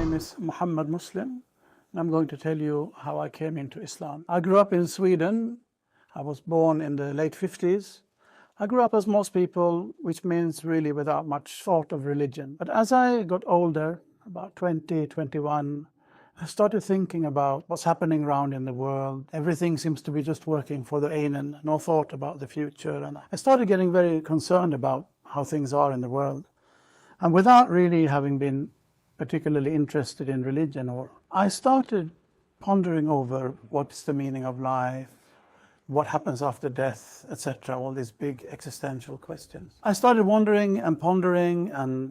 name is Muhammad Muslim, and I'm going to tell you how I came into Islam. I grew up in Sweden. I was born in the late 50s. I grew up as most people, which means really without much thought of religion. But as I got older, about 20, 21, I started thinking about what's happening around in the world. Everything seems to be just working for the ainen, no thought about the future. And I started getting very concerned about how things are in the world. And without really having been particularly interested in religion, I started pondering over what's the meaning of life, what happens after death, etc., all these big existential questions. I started wondering and pondering, and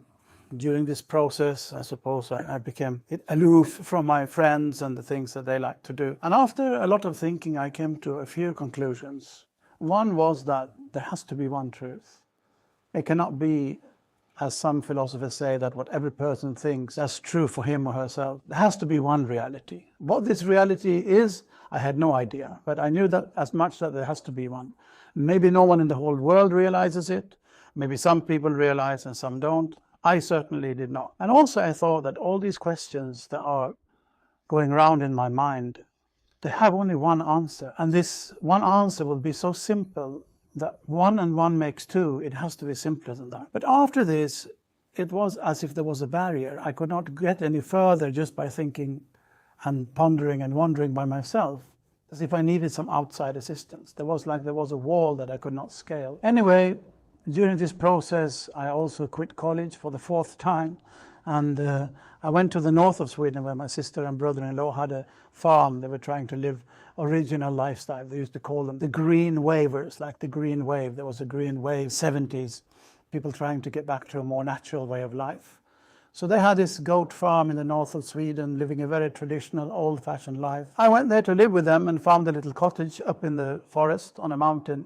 during this process, I suppose I became aloof from my friends and the things that they like to do. And after a lot of thinking, I came to a few conclusions. One was that there has to be one truth. It cannot be, as some philosophers say, that what every person thinks, that's true for him or herself. There has to be one reality. What this reality is, I had no idea, but I knew that as much that there has to be one. Maybe no one in the whole world realizes it. Maybe some people realize and some don't. I certainly did not. And also I thought that all these questions that are going around in my mind, they have only one answer. And this one answer will be so simple that 1 and 1 makes 2. It has to be simpler than that. But after this, it was as if there was a barrier. I could not get any further just by thinking and pondering and wondering by myself, as if I needed some outside assistance. There was a wall that I could not scale. Anyway, during this process, I also quit college for the 4th time. And I went to the north of Sweden where my sister and brother-in-law had a farm. They were trying to live original lifestyle. They used to call them the green wavers, like the green wave. There was a green wave, 70s, people trying to get back to a more natural way of life. So they had this goat farm in the north of Sweden, living a very traditional, old-fashioned life. I went there to live with them and found a little cottage up in the forest on a mountain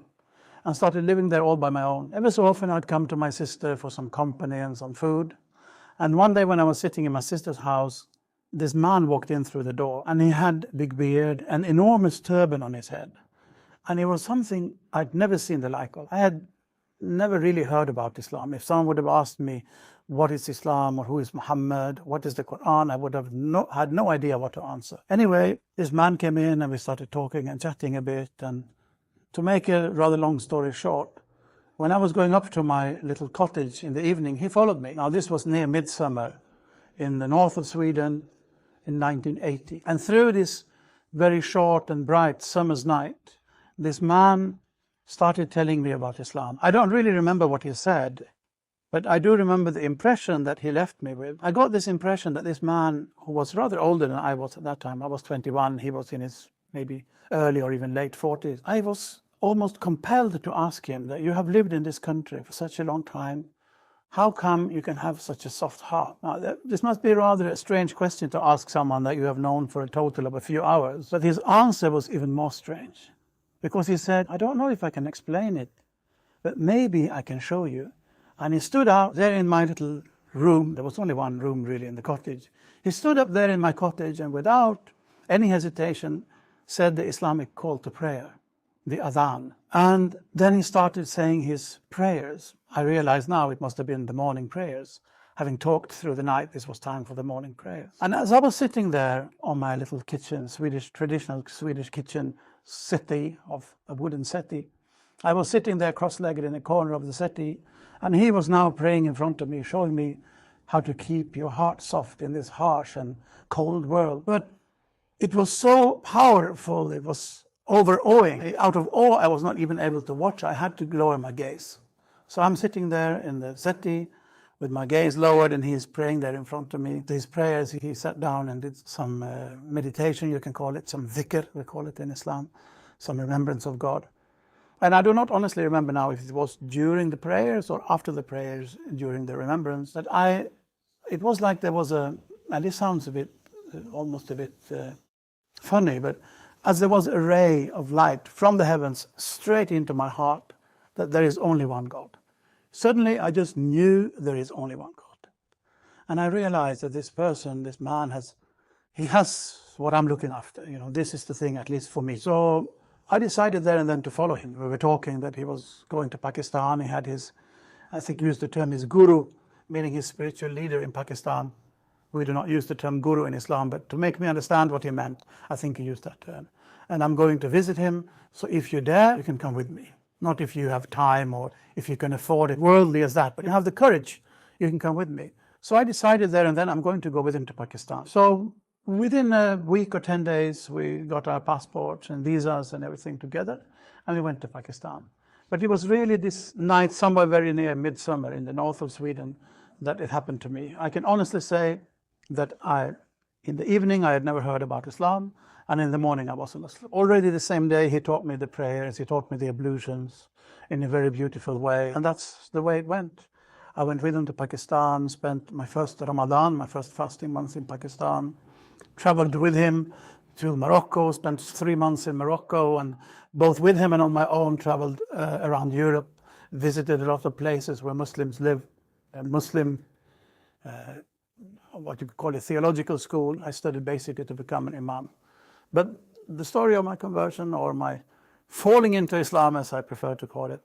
and started living there all by my own. Every so often I'd come to my sister for some company and some food. And one day when I was sitting in my sister's house, this man walked in through the door, and he had a big beard, an enormous turban on his head. And it was something I'd never seen the like of. I had never really heard about Islam. If someone would have asked me, what is Islam, or who is Muhammad, what is the Quran, I would have had no idea what to answer. Anyway, this man came in and we started talking and chatting a bit. And to make a rather long story short, when I was going up to my little cottage in the evening, he followed me. Now this was near midsummer in the north of Sweden in 1980. And through this very short and bright summer's night, this man started telling me about Islam. I don't really remember what he said, but I do remember the impression that he left me with. I got this impression that this man, who was rather older than I was at that time, I was 21, he was in his maybe early or even late 40s. I was almost compelled to ask him that you have lived in this country for such a long time. How come you can have such a soft heart? Now, this must be rather a strange question to ask someone that you have known for a total of a few hours. But his answer was even more strange, because he said, I don't know if I can explain it, but maybe I can show you. And he stood out there in my little room. There was only one room really in the cottage. He stood up there in my cottage and without any hesitation said the Islamic call to prayer, the adhan. And then he started saying his prayers. I realize now it must have been the morning prayers. Having talked through the night, this was time for the morning prayers. And as I was sitting there on my little kitchen, traditional Swedish kitchen settee of a wooden settee, I was sitting there cross-legged in a corner of the settee, and he was now praying in front of me, showing me how to keep your heart soft in this harsh and cold world. But it was so powerful, it was overawing. Out of awe, I was not even able to watch. I had to lower my gaze. So I'm sitting there in the settee with my gaze lowered, and he's praying there in front of me. These prayers, he sat down and did some meditation, you can call it, some dhikr, we call it in Islam, some remembrance of God. And I do not honestly remember now if it was during the prayers or after the prayers, during the remembrance, that it was like there was and this sounds a bit, almost a bit funny, but as there was a ray of light from the heavens straight into my heart, that there is only one God. Suddenly I just knew there is only one God. And I realized that this person, this man has what I'm looking after. This is the thing, at least for me. So I decided there and then to follow him. We were talking that he was going to Pakistan. He had I think he used the term his guru, meaning his spiritual leader in Pakistan, We do not use the term guru in Islam, but to make me understand what he meant, I think he used that term. And I'm going to visit him, so if you dare, you can come with me. Not if you have time or if you can afford it, worldly as that, but you have the courage, you can come with me. So I decided there and then I'm going to go with him to Pakistan. So within a week or 10 days, we got our passports and visas and everything together, and we went to Pakistan. But it was really this night, somewhere very near midsummer in the north of Sweden, that it happened to me. I can honestly say that in the evening, I had never heard about Islam, and in the morning, I was a Muslim. Already the same day, he taught me the prayers, he taught me the ablutions in a very beautiful way, and that's the way it went. I went with him to Pakistan, spent my first Ramadan, my first fasting months in Pakistan, traveled with him to Morocco, spent 3 months in Morocco, and both with him and on my own traveled around Europe, visited a lot of places where Muslims live, Muslim, what you could call a theological school. I studied basically to become an Imam. But the story of my conversion, or my falling into Islam, as I prefer to call it,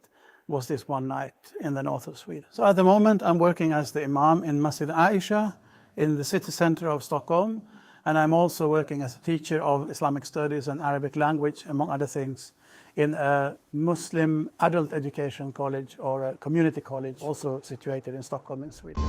was this one night in the north of Sweden. So at the moment, I'm working as the Imam in Masjid Aisha in the city center of Stockholm, and I'm also working as a teacher of Islamic studies and Arabic language, among other things, in a Muslim adult education college or a community college, also situated in Stockholm in Sweden.